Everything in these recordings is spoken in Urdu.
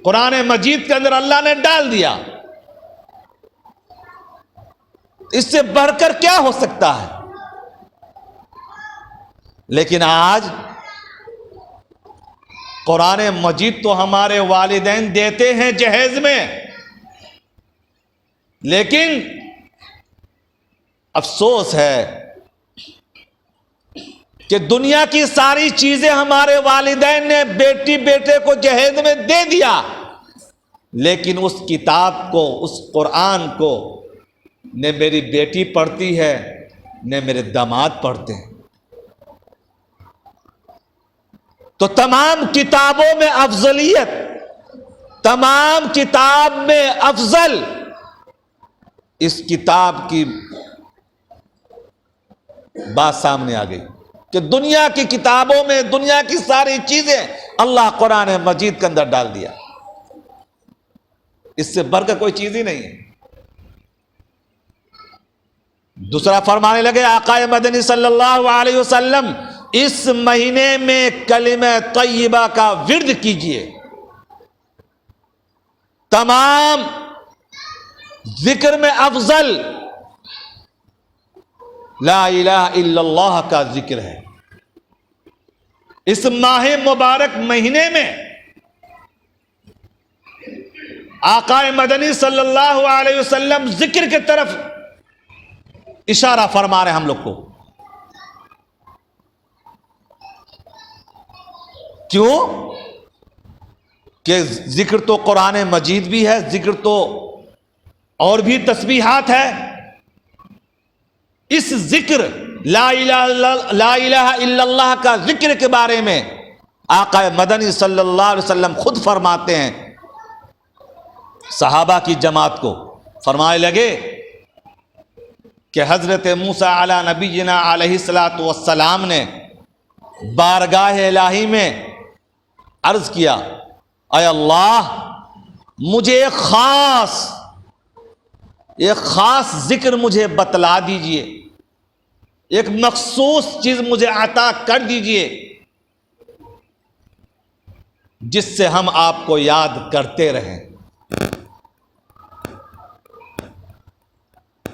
قرآن مجید کے اندر اللہ نے ڈال دیا، اس سے بڑھ کر کیا ہو سکتا ہے؟ لیکن آج قرآن مجید تو ہمارے والدین دیتے ہیں جہیز میں، لیکن افسوس ہے کہ دنیا کی ساری چیزیں ہمارے والدین نے بیٹی بیٹے کو جہیز میں دے دیا، لیکن اس کتاب کو، اس قرآن کو نہ میری بیٹی پڑھتی ہے نہ میرے داماد پڑھتے ہیں۔ تو تمام کتابوں میں افضلیت، تمام کتاب میں افضل اس کتاب کی بات سامنے آ گئی کہ دنیا کی کتابوں میں دنیا کی ساری چیزیں اللہ قرآن مجید کے اندر ڈال دیا، اس سے بڑھ کر کوئی چیز ہی نہیں ہے۔ دوسرا فرمانے لگے آقا مدنی صلی اللہ علیہ وسلم، اس مہینے میں کلمہ طیبہ کا ورد کیجئے، تمام ذکر میں افضل لا الہ الا اللہ کا ذکر ہے۔ اس ماہ مبارک مہینے میں آقا مدنی صلی اللہ علیہ وسلم ذکر کی طرف اشارہ فرما رہے ہیں ہم لوگ کو۔ کیوں؟ کہ ذکر تو قرآن مجید بھی ہے، ذکر تو اور بھی تسبیحات ہے۔ اس ذکر لا الہ الا اللہ کا ذکر کے بارے میں آقا مدنی صلی اللہ علیہ وسلم خود فرماتے ہیں صحابہ کی جماعت کو، فرمائے لگے کہ حضرت موسیٰ علی نبینا علیہ السلام نے بارگاہ الہی میں عرض کیا، اے اللہ مجھے ایک خاص ذکر مجھے بتلا دیجئے، ایک مخصوص چیز مجھے عطا کر دیجئے جس سے ہم آپ کو یاد کرتے رہیں۔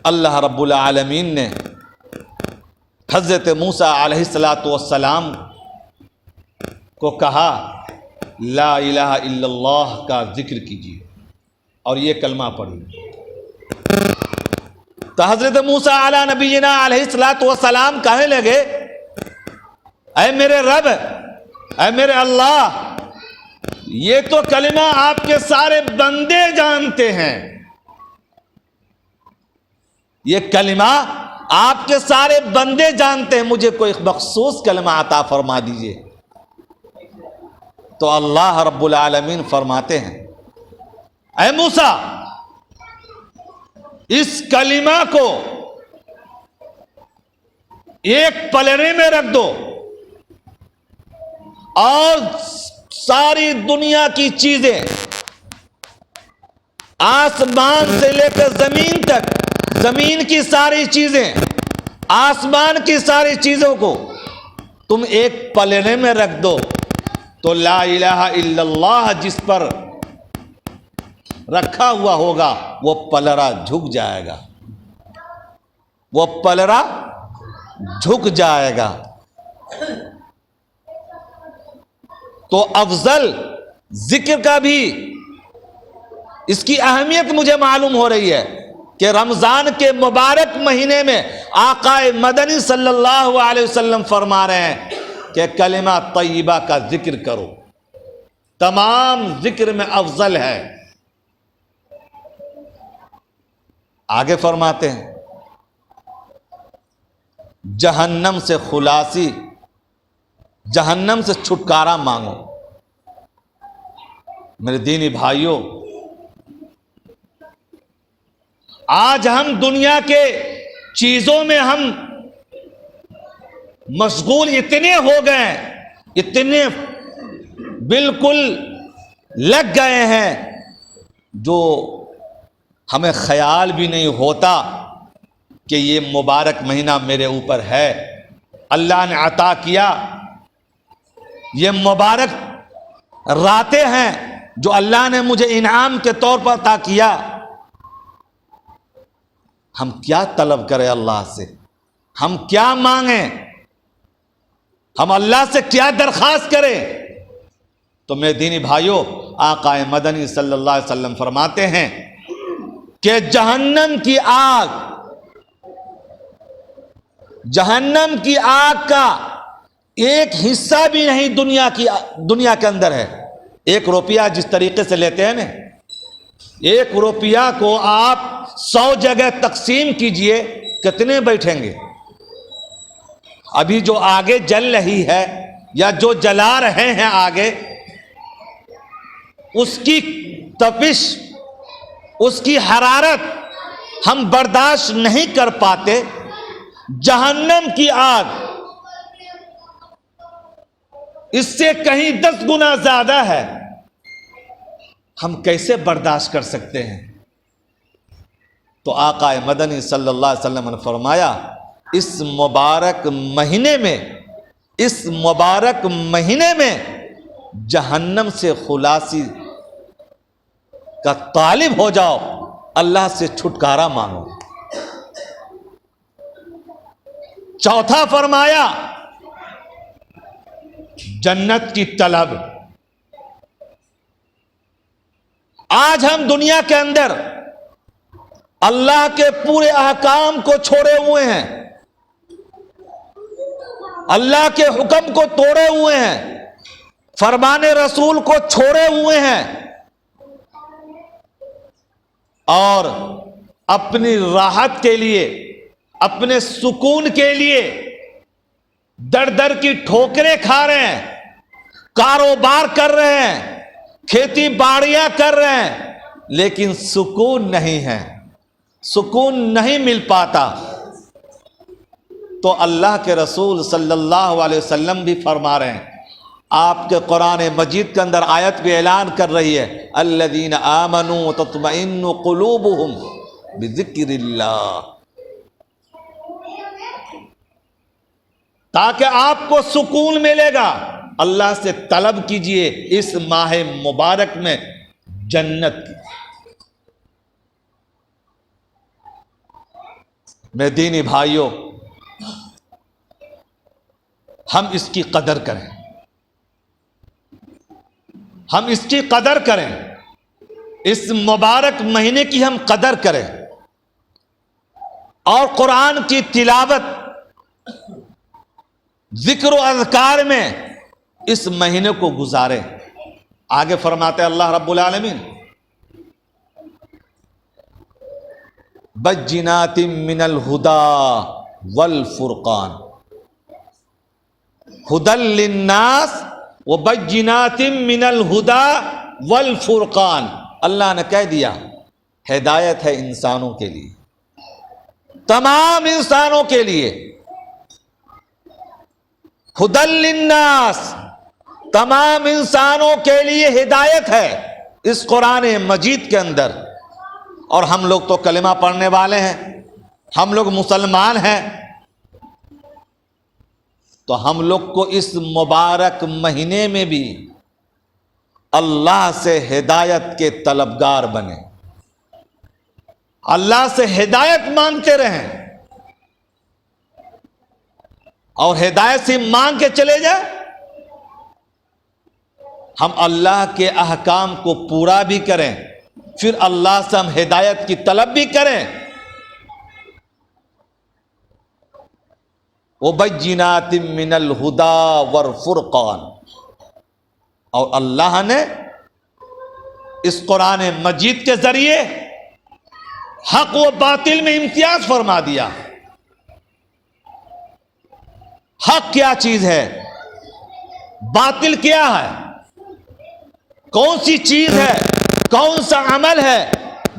اللہ رب العالمین نے حضرت موسیٰ علیہ السلام کو کہا لا الہ الا اللہ کا ذکر کیجیے اور یہ کلمہ پڑھیے۔ تو حضرت موسیٰ علی نبینا علیہ السلام کہنے لگے، اے میرے رب، اے میرے اللہ، یہ تو کلمہ آپ کے سارے بندے جانتے ہیں، یہ کلمہ آپ کے سارے بندے جانتے ہیں، مجھے کوئی مخصوص کلمہ عطا فرما دیجئے۔ تو اللہ رب العالمین فرماتے ہیں، اے موسیٰ اس کلمہ کو ایک پلڑے میں رکھ دو اور ساری دنیا کی چیزیں آسمان سے لے کر زمین تک، زمین کی ساری چیزیں، آسمان کی ساری چیزوں کو تم ایک پلڑے میں رکھ دو، تو لا الہ الا اللہ جس پر رکھا ہوا ہوگا وہ پلڑا جھک جائے گا، وہ پلڑا جھک جائے گا۔ تو افضل ذکر کا بھی اس کی اہمیت مجھے معلوم ہو رہی ہے کہ رمضان کے مبارک مہینے میں آقا مدنی صلی اللہ علیہ وسلم فرما رہے ہیں کہ کلمہ طیبہ کا ذکر کرو، تمام ذکر میں افضل ہے۔ آگے فرماتے ہیں جہنم سے خلاصی، جہنم سے چھٹکارا مانگو۔ میرے دینی بھائیوں، آج ہم دنیا کے چیزوں میں ہم مشغول اتنے ہو گئے، اتنے بالکل لگ گئے ہیں، جو ہمیں خیال بھی نہیں ہوتا کہ یہ مبارک مہینہ میرے اوپر ہے، اللہ نے عطا کیا، یہ مبارک راتیں ہیں، جو اللہ نے مجھے انعام کے طور پر عطا کیا، ہم کیا طلب کریں اللہ سے؟ ہم کیا مانگیں؟ ہم اللہ سے کیا درخواست کریں؟ تو میرے دینی بھائیوں، آقا مدنی صلی اللہ علیہ وسلم فرماتے ہیں کہ جہنم کی آگ کا ایک حصہ بھی نہیں دنیا کے اندر ہے۔ 1 روپیہ جس طریقے سے لیتے ہیں نا، 1 روپیہ کو آپ 100 جگہ تقسیم کیجئے، کتنے بیٹھیں گے؟ ابھی جو آگے جل رہی ہے یا جو جلا رہے ہیں آگے، اس کی تپش، اس کی حرارت ہم برداشت نہیں کر پاتے۔ جہنم کی آگ اس سے کہیں 10 گنا زیادہ ہے، ہم کیسے برداشت کر سکتے ہیں؟ تو آقا مدنی صلی اللہ علیہ وسلم نے فرمایا، اس مبارک مہینے میں جہنم سے خلاصی کا طالب ہو جاؤ، اللہ سے چھٹکارا مانگو۔ چوتھا فرمایا، جنت کی طلب۔ آج ہم دنیا کے اندر اللہ کے پورے احکام کو چھوڑے ہوئے ہیں، اللہ کے حکم کو توڑے ہوئے ہیں، فرمان رسول کو چھوڑے ہوئے ہیں، اور اپنی راحت کے لیے، اپنے سکون کے لیے در در کی ٹھوکریں کھا رہے ہیں، کاروبار کر رہے ہیں، کھیتی باڑیاں کر رہے ہیں، لیکن سکون نہیں ہے، سکون نہیں مل پاتا۔ تو اللہ کے رسول صلی اللہ علیہ وسلم بھی فرما رہے ہیں، آپ کے قرآن مجید کے اندر آیت بھی اعلان کر رہی ہے، الذین آمنوا تطمئن قلوبہم بذکر اللہ، تاکہ آپ کو سکون ملے گا۔ اللہ سے طلب کیجئے اس ماہ مبارک میں جنت کی۔ میرے دینی بھائیوں، ہم اس کی قدر کریں، ہم اس کی قدر کریں، اس مبارک مہینے کی ہم قدر کریں، اور قرآن کی تلاوت، ذکر و اذکار میں اس مہینے کو گزاریں۔ آگے فرماتے اللہ رب العالمین، بجنات من الہدی والفرقان، ہدی للناس وبجنات من الہدی والفرقان۔ اللہ نے کہہ دیا ہدایت ہے انسانوں کے لیے، تمام انسانوں کے لیے، ہدی للناس، تمام انسانوں کے لیے ہدایت ہے اس قرآن مجید کے اندر۔ اور ہم لوگ تو کلمہ پڑھنے والے ہیں، ہم لوگ مسلمان ہیں، تو ہم لوگ کو اس مبارک مہینے میں بھی اللہ سے ہدایت کے طلبگار بنے، اللہ سے ہدایت مانگتے رہیں، اور ہدایت سے مانگ کے چلے جائیں۔ ہم اللہ کے احکام کو پورا بھی کریں، پھر اللہ سے ہم ہدایت کی طلب بھی کریں۔ وَبَيِّنَاتٍ مِّنَ الْهُدَى وَالْفُرْقَانِ، اور اللہ نے اس قرآن مجید کے ذریعے حق و باطل میں امتیاز فرما دیا۔ حق کیا چیز ہے، باطل کیا ہے، کون سی چیز ہے، کون سا عمل ہے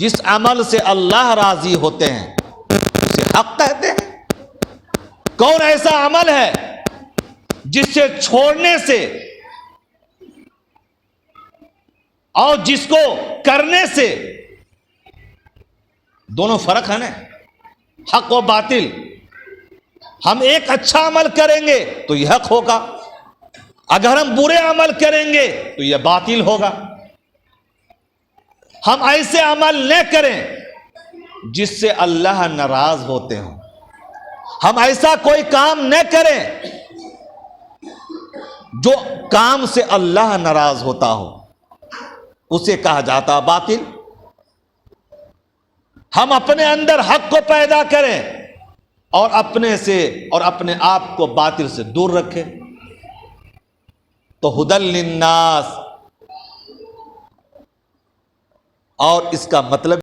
جس عمل سے اللہ راضی ہوتے ہیں، اسے حق کہتے ہیں۔ کون ایسا عمل ہے جس سے چھوڑنے سے اور جس کو کرنے سے دونوں فرق ہے نا، حق و باطل۔ ہم ایک اچھا عمل کریں گے تو یہ حق ہوگا، اگر ہم برے عمل کریں گے تو یہ باطل ہوگا۔ ہم ایسے عمل نہ کریں جس سے اللہ ناراض ہوتے ہوں، ہم ایسا کوئی کام نہ کریں جو کام سے اللہ ناراض ہوتا ہو، اسے کہا جاتا باطل۔ ہم اپنے اندر حق کو پیدا کریں اور اپنے سے اور اپنے آپ کو باطل سے دور رکھیں، تو ھدی للناس، اور اس کا مطلب